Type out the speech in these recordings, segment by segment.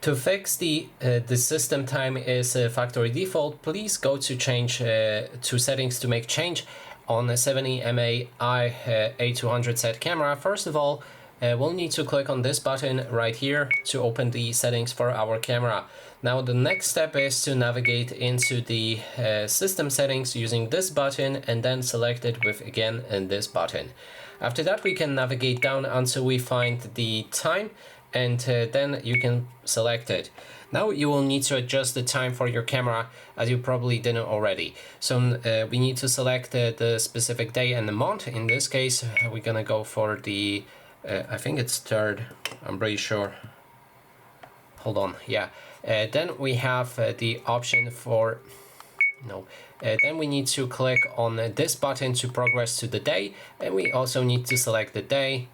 To fix the system time is factory default, please go to change to settings to make change on the 70MAI A200 set camera. First of all, we'll need to click on this button right here to open the settings for our camera. Now the next step is to navigate into the system settings using this button and then select it with again this button. After that we can navigate down until we find the time, and then you can select it. Now you will need to adjust the time for your camera, as you probably didn't already. So we need to select the specific day and the month. In this case we're gonna go for the I think it's 3rd, I'm pretty sure. Hold on, yeah. Then we have the option for then we need to click on this button to progress to the day, and we also need to select the day.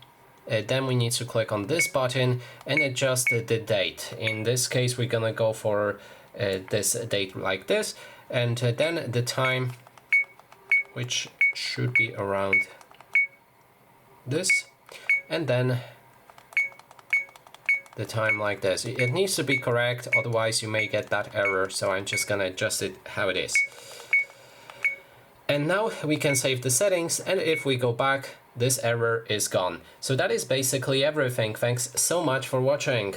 Then we need to click on this button and adjust the date. In this case we're gonna go for this date like this, and then the time, which should be around this, and then the time like this. It needs to be correct, otherwise you may get that error, so I'm just gonna adjust it how it is. And now we can save the settings, and if we go back, this error is gone. So that is basically everything. Thanks so much for watching.